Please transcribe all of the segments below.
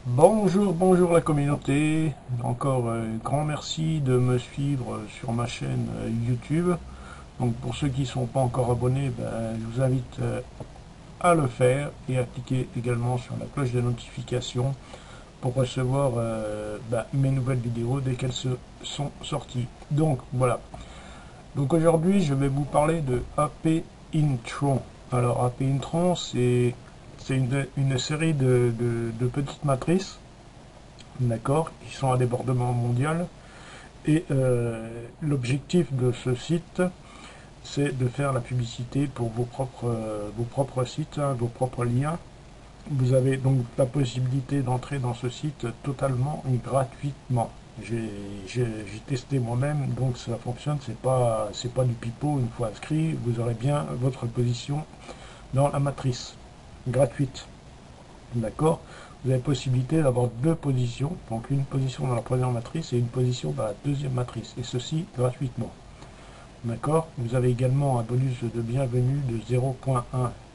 Bonjour, bonjour la communauté. Encore grand merci de me suivre sur ma chaîne YouTube. Donc pour ceux qui ne sont pas encore abonnés, je vous invite à le faire et à cliquer également sur la cloche de notification pour recevoir mes nouvelles vidéos dès qu'elles sont sorties. Donc voilà. Donc aujourd'hui je vais vous parler de AP Intron. Alors AP Intron c'est une série de petites matrices, d'accord, qui sont à débordement mondial. Et l'objectif de ce site, c'est de faire la publicité pour vos propres sites, hein, vos propres liens. Vous avez donc la possibilité d'entrer dans ce site totalement gratuitement. J'ai testé moi-même, donc ça fonctionne, c'est pas du pipeau. Une fois inscrit, vous aurez bien votre position dans la matrice, gratuite. D'accord. Vous avez possibilité d'avoir deux positions, donc une position dans la première matrice et une position dans la deuxième matrice, et ceci gratuitement. D'accord. Vous avez également un bonus de bienvenue de 0.1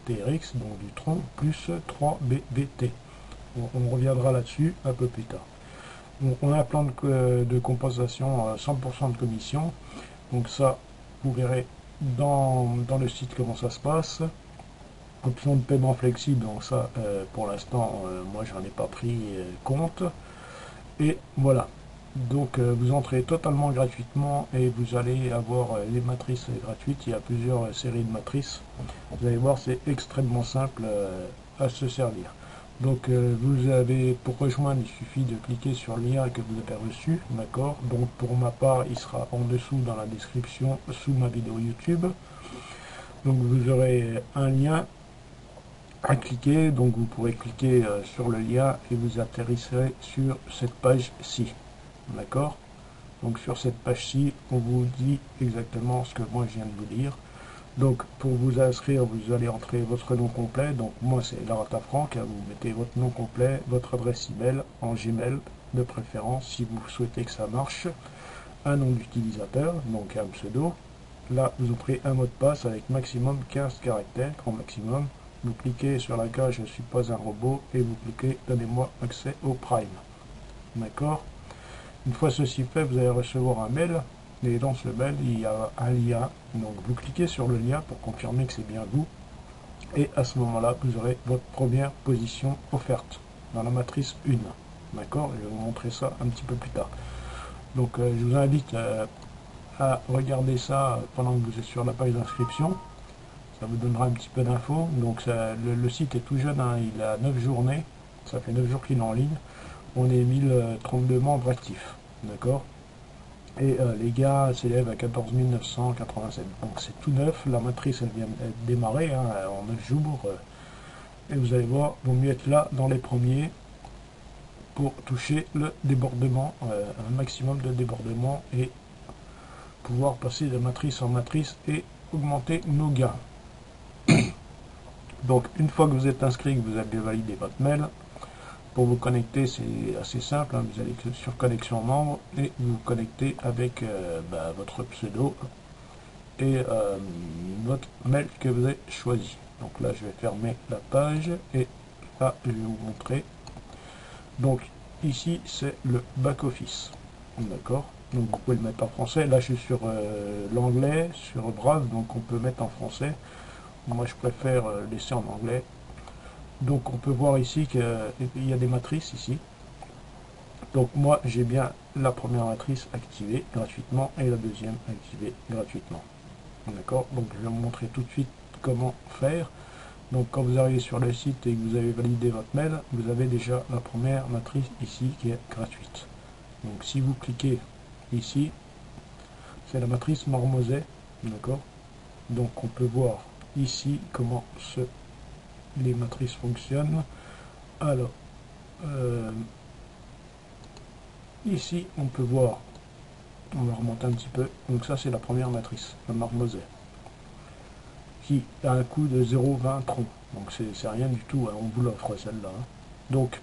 TRX, donc du tronc, plus 3 BVT. On reviendra là-dessus un peu plus tard. Donc on a un plan de compensation à 100% de commission. Donc ça, vous verrez dans le site comment ça se passe. Option de paiement flexible, donc ça, pour l'instant, moi, j'en ai pas pris compte. Et voilà. Donc, vous entrez totalement gratuitement et vous allez avoir les matrices gratuites. Il y a plusieurs séries de matrices. Vous allez voir, c'est extrêmement simple à se servir. Donc, vous avez, pour rejoindre, il suffit de cliquer sur le lien que vous avez reçu, d'accord. Donc, pour ma part, il sera en dessous dans la description sous ma vidéo YouTube. Donc, vous aurez un lien à cliquer, donc vous pourrez cliquer sur le lien et vous atterrisserez sur cette page-ci. D'accord. Donc sur cette page-ci, on vous dit exactement ce que moi je viens de vous dire. Donc pour vous inscrire, vous allez entrer votre nom complet. Donc moi c'est Larata Franck, hein, vous mettez votre nom complet, votre adresse email en Gmail de préférence si vous souhaitez que ça marche, un nom d'utilisateur, donc un pseudo. Là vous ouvrez un mot de passe avec maximum 15 caractères, grand maximum. Vous cliquez sur la case je ne suis pas un robot et vous cliquez donnez-moi accès au Prime. D'accord. Une fois ceci fait, vous allez recevoir un mail et dans ce mail il y a un lien. Donc vous cliquez sur le lien pour confirmer que c'est bien vous et à ce moment-là vous aurez votre première position offerte dans la matrice 1. D'accord. Je vais vous montrer ça un petit peu plus tard. Donc je vous invite à regarder ça pendant que vous êtes sur la page d'inscription. Ça vous donnera un petit peu d'infos. Donc le site est tout jeune, hein, il a 9 journées, ça fait 9 jours qu'il est en ligne. On est 1032 membres actifs, d'accord. Et les gars s'élèvent à 14 987. Donc c'est tout neuf, la matrice elle vient de démarrer hein, en 9 jours. Et vous allez voir, il vaut mieux être là dans les premiers pour toucher le débordement, un maximum de débordement et pouvoir passer de matrice en matrice et augmenter nos gains. Donc une fois que vous êtes inscrit, que vous avez validé votre mail, pour vous connecter c'est assez simple, hein, vous allez sur connexion membre et vous vous connectez avec votre pseudo et votre mail que vous avez choisi. Donc là je vais fermer la page et là je vais vous montrer. Donc ici c'est le back office, d'accord. Donc vous pouvez le mettre en français. Là je suis sur l'anglais, sur Brave, donc on peut mettre en français. Moi je préfère laisser en anglais. Donc on peut voir ici qu'il y a des matrices ici. Donc moi j'ai bien la première matrice activée gratuitement et la deuxième activée gratuitement. D'accord. Donc je vais vous montrer tout de suite comment faire. Donc quand vous arrivez sur le site et que vous avez validé votre mail, vous avez déjà la première matrice ici qui est gratuite. Donc si vous cliquez ici, c'est la matrice Marmoset. D'accord. Donc on peut voir ici comment les matrices fonctionnent. Alors, ici, on peut voir, on va remonter un petit peu, donc ça c'est la première matrice, la Marmoset, qui a un coût de 0,20 troncs, donc c'est rien du tout, hein, on vous l'offre celle-là. Hein. Donc,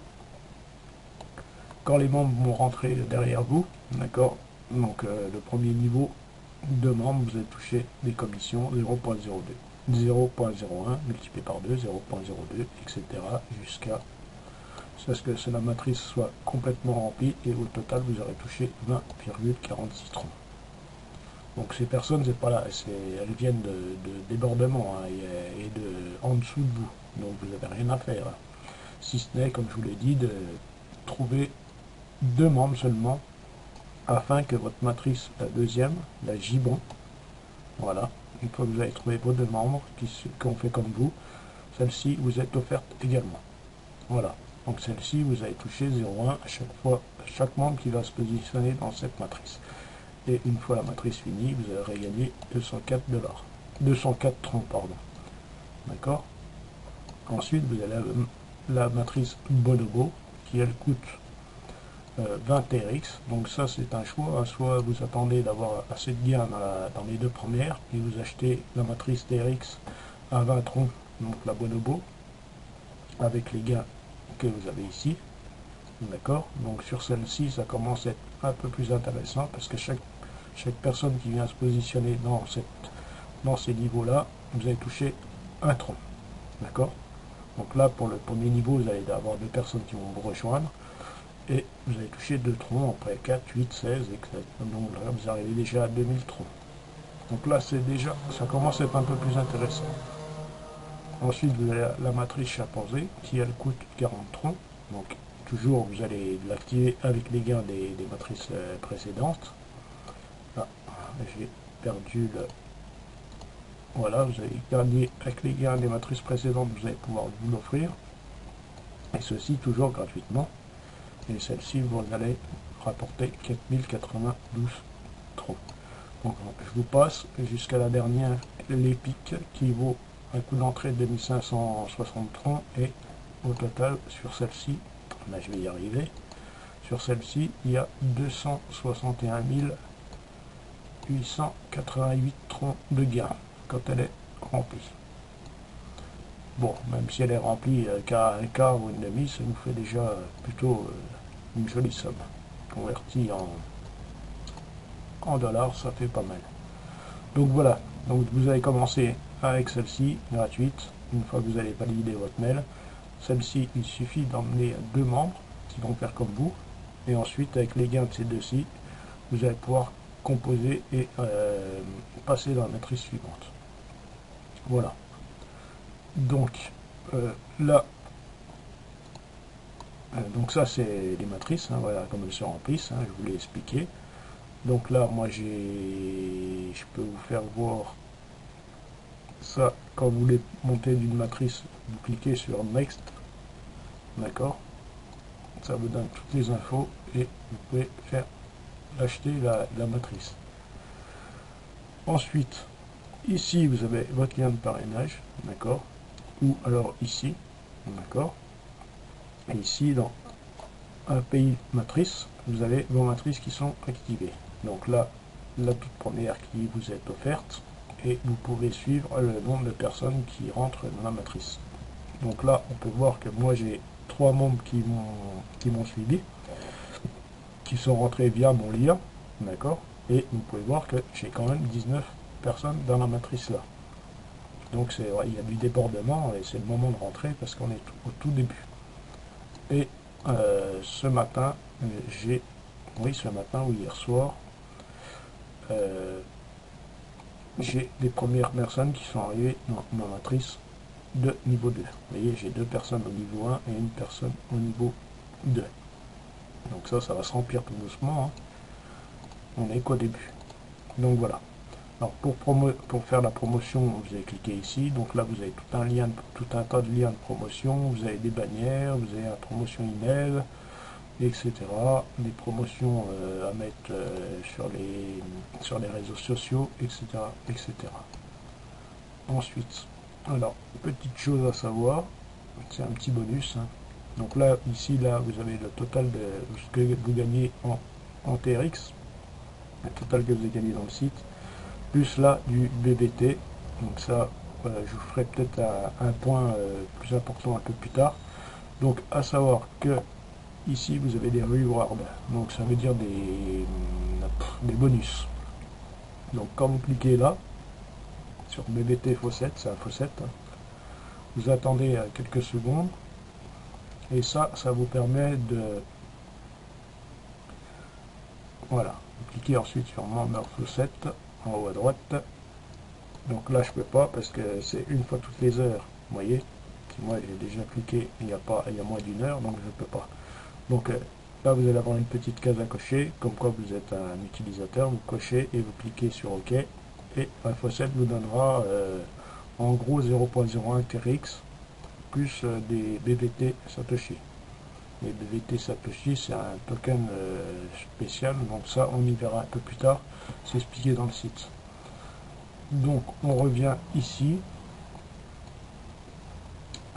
quand les membres vont rentrer derrière vous, d'accord, donc le premier niveau de membres, vous allez toucher des commissions 0,02. 0,01 multiplié par 2, 0,02, etc. jusqu'à c'est que la matrice soit complètement remplie et au total vous aurez touché 20,46 troncs. Donc ces personnes, c'est pas là, elles viennent de débordement hein, et de en dessous de vous. Donc vous n'avez rien à faire. Si ce n'est, comme je vous l'ai dit, de trouver 2 membres seulement afin que votre matrice, la deuxième, la Gibbon, voilà, une fois que vous avez trouvé vos 2 membres qui ont fait comme vous, celle-ci vous est offerte également. Voilà. Donc celle-ci, vous allez toucher 0,1 à chaque fois, chaque membre qui va se positionner dans cette matrice. Et une fois la matrice finie, vous aurez gagné 204 $. 204 troncs, pardon. D'accord. Ensuite, vous avez la matrice Bonobo, qui elle coûte 20 TRX. Donc ça, c'est un choix. Soit vous attendez d'avoir assez de gains dans les 2 premières, et vous achetez la matrice TRX à 20 troncs, donc la Bonobo, avec les gains que vous avez ici. D'accord. Donc sur celle-ci, ça commence à être un peu plus intéressant parce que chaque personne qui vient se positionner dans ces niveaux-là, vous allez toucher un tronc. D'accord. Donc là, pour le premier niveau, vous allez avoir 2 personnes qui vont vous rejoindre et vous allez toucher 2 troncs, après 4, 8, 16, etc. Donc là, vous arrivez déjà à 2000 troncs. Donc là, ça commence à être un peu plus intéressant. Ensuite, vous avez la matrice chimpanzé qui, elle, coûte 40 troncs. Donc toujours, vous allez l'activer avec les gains des matrices précédentes. Là, j'ai perdu le... Voilà, vous allez gagner avec les gains des matrices précédentes, vous allez pouvoir vous l'offrir. Et ceci toujours gratuitement. Et celle-ci, vous allez rapporter 4092 troncs. Donc, je vous passe jusqu'à la dernière, l'épique, qui vaut un coût d'entrée de 2560 troncs. Et au total, sur celle-ci, là je vais y arriver, sur celle-ci, il y a 261 888 troncs de gains quand elle est remplie. Bon, même si elle est remplie qu'à un quart ou une demi, ça nous fait déjà plutôt une jolie somme. Convertie en dollars, ça fait pas mal. Donc voilà, donc vous allez commencer avec celle-ci, gratuite. Une fois que vous allez valider votre mail, celle-ci, il suffit d'emmener 2 membres qui vont faire comme vous. Et ensuite, avec les gains de ces 2-ci, vous allez pouvoir composer et passer dans la matrice suivante. Voilà. Donc, là, donc ça, c'est les matrices, hein, voilà, comme elles se remplissent, hein, je vous l'ai expliqué. Donc là, moi, je peux vous faire voir ça. Quand vous voulez monter d'une matrice, vous cliquez sur Next, d'accord. Ça vous donne toutes les infos et vous pouvez faire acheter la matrice. Ensuite, ici, vous avez votre lien de parrainage, d'accord, ou alors ici, d'accord. Et ici, dans un pays matrice, vous avez vos matrices qui sont activées. Donc là, la toute première qui vous est offerte, et vous pouvez suivre le nombre de personnes qui rentrent dans la matrice. Donc là, on peut voir que moi j'ai 3 membres qui m'ont suivi, qui sont rentrés via mon lien, d'accord. Et vous pouvez voir que j'ai quand même 19 personnes dans la matrice là. Donc il y a du débordement et c'est le moment de rentrer parce qu'on est au tout début. Et ce matin, ce matin ou hier soir, j'ai les premières personnes qui sont arrivées dans ma matrice de niveau 2. Vous voyez, j'ai 2 personnes au niveau 1 et une personne au niveau 2. Donc ça va se remplir tout doucement. Hein. On n'est qu'au début. Donc voilà. Alors pour faire la promotion, vous allez cliquer ici. Donc là, vous avez tout un tas de liens de promotion. Vous avez des bannières, vous avez la promotion email, etc. Des promotions à mettre sur les réseaux sociaux, etc., etc. Ensuite, alors, petite chose à savoir, c'est un petit bonus. Hein. Donc là, ici, là, vous avez le total de ce que vous gagnez en TRX, le total que vous avez gagné dans le site, plus là du BBT. Donc ça, je vous ferai peut-être un point plus important un peu plus tard. Donc à savoir que ici vous avez des rewards, donc ça veut dire des bonus. Donc quand vous cliquez là sur BBT Faucette, c'est un Faucette, hein, vous attendez quelques secondes Et ça vous permet de... Voilà, vous cliquez ensuite sur Member Faucet en haut à droite. Donc là je peux pas parce que c'est une fois toutes les heures. Vous voyez, si moi j'ai déjà cliqué il y a moins d'une heure, donc je peux pas. Donc là vous allez avoir une petite case à cocher, comme quoi vous êtes un utilisateur, vous cochez et vous cliquez sur OK. Et Faucet vous donnera en gros 0.01 TRX plus des BVT Satoshi. Les BVT Satoshi, c'est un token spécial, donc ça on y verra un peu plus tard, c'est expliqué dans le site. Donc on revient ici.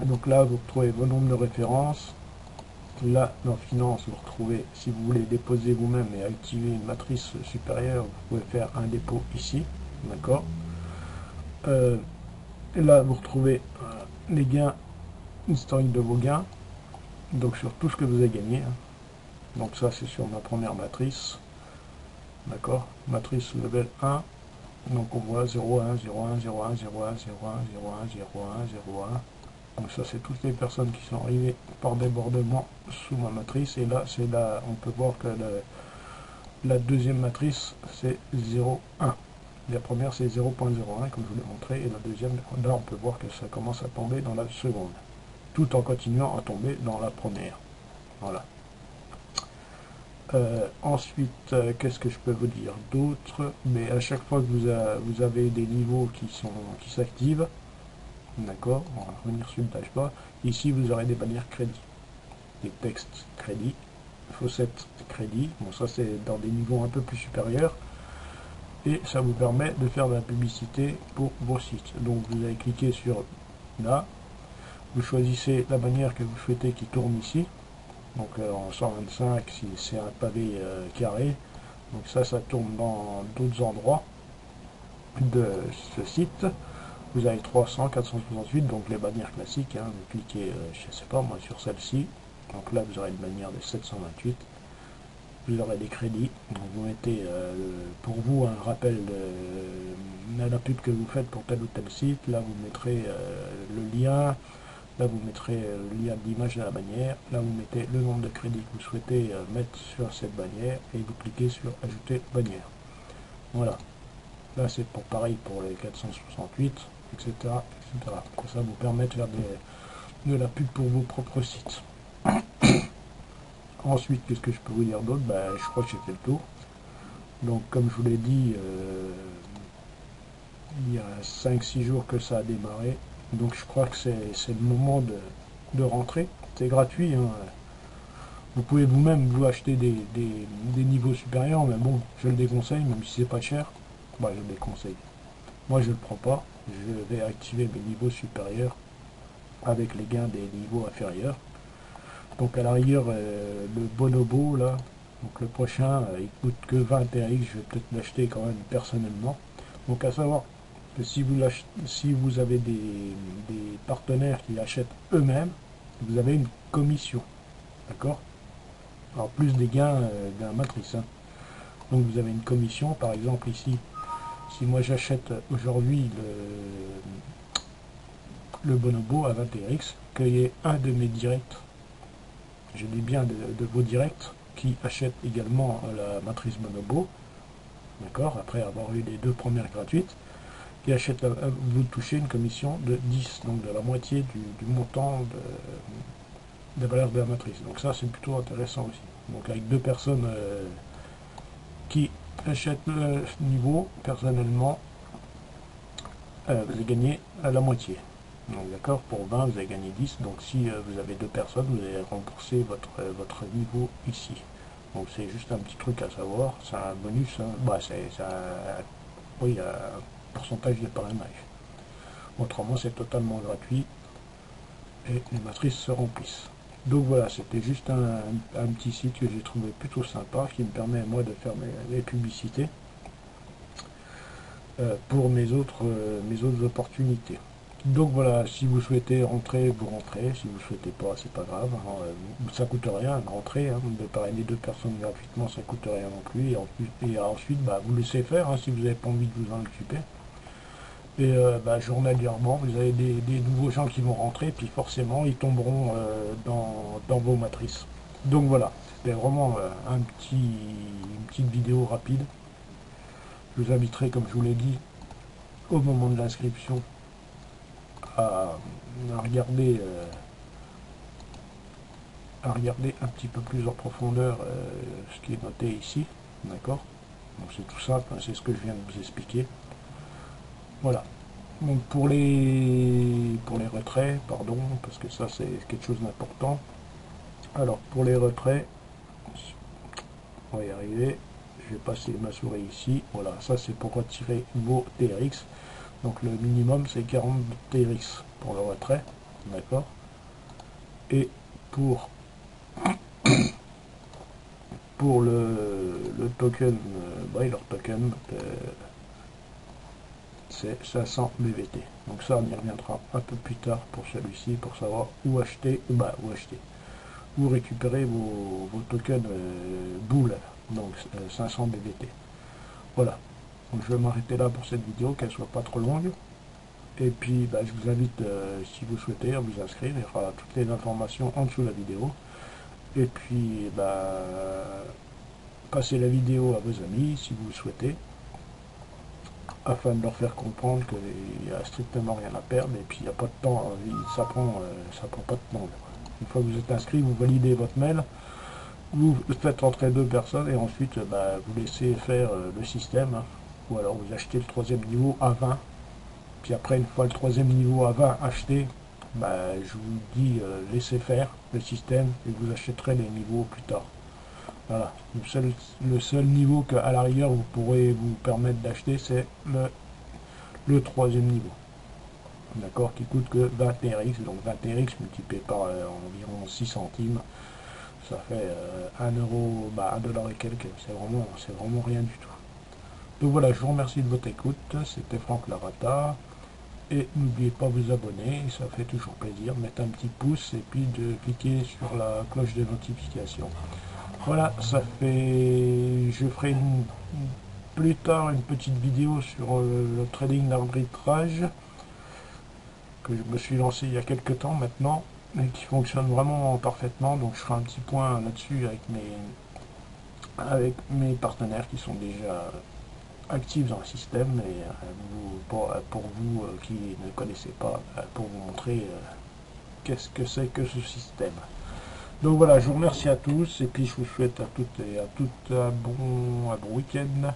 Donc là vous retrouvez vos nombres de référence. Là dans Finance vous retrouvez, si vous voulez déposer vous-même et activer une matrice supérieure, vous pouvez faire un dépôt ici, d'accord. Là vous retrouvez les gains, historique de vos gains, donc sur tout ce que vous avez gagné, hein. Donc ça c'est sur ma première matrice, d'accord, matrice level 1. Donc on voit 0,1, 0,1, 0,1, 0,1, 0,1, 0,1, 0,1, 0,1. Donc ça c'est toutes les personnes qui sont arrivées par débordement sous ma matrice. Et là c'est là, on peut voir que la deuxième matrice c'est 0,1. La première c'est 0,01 comme je vous l'ai montré. Et la deuxième, là on peut voir que ça commence à tomber dans la seconde. Tout en continuant à tomber dans la première. Voilà. Ensuite, qu'est-ce que je peux vous dire d'autre? Mais à chaque fois que vous avez des niveaux qui s'activent, d'accord, on va revenir sur le dashboard. Ici, vous aurez des bannières crédit, des textes crédit, Faucet crédit. Bon, ça c'est dans des niveaux un peu plus supérieurs. Et ça vous permet de faire de la publicité pour vos sites. Donc vous allez cliquer sur là, vous choisissez la bannière que vous souhaitez qui tourne ici. Donc en 125 si c'est un pavé carré. Donc ça tourne dans d'autres endroits de ce site. Vous avez 300, 468, donc les bannières classiques, hein. Vous cliquez, je sais pas moi, sur celle-ci. Donc là vous aurez une bannière de 728. Vous aurez des crédits. Donc vous mettez pour vous un rappel de la pub que vous faites pour tel ou tel site. Là vous mettrez le lien. Là, vous mettrez le lien d'image de la bannière. Là, vous mettez le nombre de crédits que vous souhaitez mettre sur cette bannière et vous cliquez sur Ajouter bannière. Voilà. Là, c'est pour pareil pour les 468, etc., etc. Donc, ça vous permet de faire de la pub pour vos propres sites. Ensuite, qu'est-ce que je peux vous dire d'autre? Je crois que j'ai fait le tour. Donc, comme je vous l'ai dit, il y a 5-6 jours que ça a démarré. Donc je crois que c'est le moment de rentrer. C'est gratuit, hein. Vous pouvez vous-même vous acheter des niveaux supérieurs, mais bon, je le déconseille, même si c'est pas cher. Je le déconseille. Moi je le prends pas. Je vais activer mes niveaux supérieurs avec les gains des niveaux inférieurs. Donc à la rigueur, le bonobo là, donc le prochain, il coûte que 20 TRX, je vais peut-être l'acheter quand même personnellement. Donc à savoir que si vous avez des partenaires qui achètent eux-mêmes, vous avez une commission, d'accord? En plus des gains de la matrice, hein. Donc vous avez une commission, par exemple ici, si moi j'achète aujourd'hui le bonobo à 20 TRX, qu'il y ait un de mes directs, je dis bien de vos directs, qui achètent également la matrice bonobo, d'accord, après avoir eu les 2 premières gratuites, qui achète, vous touchez une commission de 10, donc de la moitié du montant de la valeur de la matrice. Donc ça c'est plutôt intéressant aussi. Donc avec 2 personnes qui achètent le niveau, personnellement, vous avez gagné à la moitié. Donc d'accord, pour 20 vous avez gagné 10, donc si vous avez 2 personnes, vous allez rembourser votre niveau ici. Donc c'est juste un petit truc à savoir, c'est un bonus, hein. Oui, pourcentage de parrainage. Autrement, c'est totalement gratuit et les matrices se remplissent. Donc voilà, c'était juste un petit site que j'ai trouvé plutôt sympa, qui me permet moi de faire mes publicités pour mes autres opportunités. Donc voilà, si vous souhaitez rentrer, vous rentrez. Si vous ne souhaitez pas, c'est pas grave. Ça coûte rien de rentrer, hein. De parrainer 2 personnes gratuitement, ça coûte rien non plus. Et ensuite, vous laissez faire, hein, si vous n'avez pas envie de vous en occuper. Et journalièrement, vous avez des nouveaux gens qui vont rentrer, puis forcément, ils tomberont dans vos matrices. Donc voilà, c'était vraiment une petite vidéo rapide. Je vous inviterai, comme je vous l'ai dit, au moment de l'inscription, à, à regarder, à regarder un petit peu plus en profondeur ce qui est noté ici. D'accord? Donc c'est tout simple, hein, c'est ce que je viens de vous expliquer. Voilà. Donc pour les retraits, pardon, parce que ça c'est quelque chose d'important. Alors pour les retraits, on va y arriver. Je vais passer ma souris ici. Voilà, ça c'est pour retirer vos TRX. Donc le minimum c'est 40 TRX pour le retrait. D'accord. Et pour, pour le token, leur token, c'est 500 BVT. Donc ça, on y reviendra un peu plus tard pour celui-ci, pour savoir où acheter, où récupérer vos tokens boules, donc 500 BVT. Voilà. Donc je vais m'arrêter là pour cette vidéo, qu'elle soit pas trop longue. Et puis je vous invite, si vous souhaitez, à vous inscrire. Il y aura toutes les informations en dessous de la vidéo. Et puis passez la vidéo à vos amis si vous le souhaitez, afin de leur faire comprendre qu'il n'y a strictement rien à perdre, et puis il n'y a pas de temps, ça prend pas de temps. Une fois que vous êtes inscrit, vous validez votre mail, vous faites rentrer 2 personnes, et ensuite vous laissez faire le système, hein. Ou alors vous achetez le 3e niveau à 20, puis après une fois le 3e niveau à 20 acheté, je vous dis laissez faire le système, et vous achèterez les niveaux plus tard. Voilà, le seul niveau qu'à la rigueur vous pourrez vous permettre d'acheter, c'est le 3e niveau. D'accord, qui coûte que 20 TRX, donc 20 TRX multiplié par environ 6 centimes, ça fait 1 euro, 1 dollar et quelques, c'est vraiment rien du tout. Donc voilà, je vous remercie de votre écoute, c'était Franck Larata, et n'oubliez pas de vous abonner, ça fait toujours plaisir, mettre un petit pouce et puis de cliquer sur la cloche de notification. Voilà, je ferai plus tard une petite vidéo sur le trading d'arbitrage que je me suis lancé il y a quelques temps maintenant et qui fonctionne vraiment parfaitement. Donc je ferai un petit point là-dessus avec mes partenaires qui sont déjà actifs dans le système, et pour vous qui ne connaissez pas, pour vous montrer qu'est-ce que c'est que ce système. Donc voilà, je vous remercie à tous, et puis je vous souhaite à toutes et à toutes un bon week-end.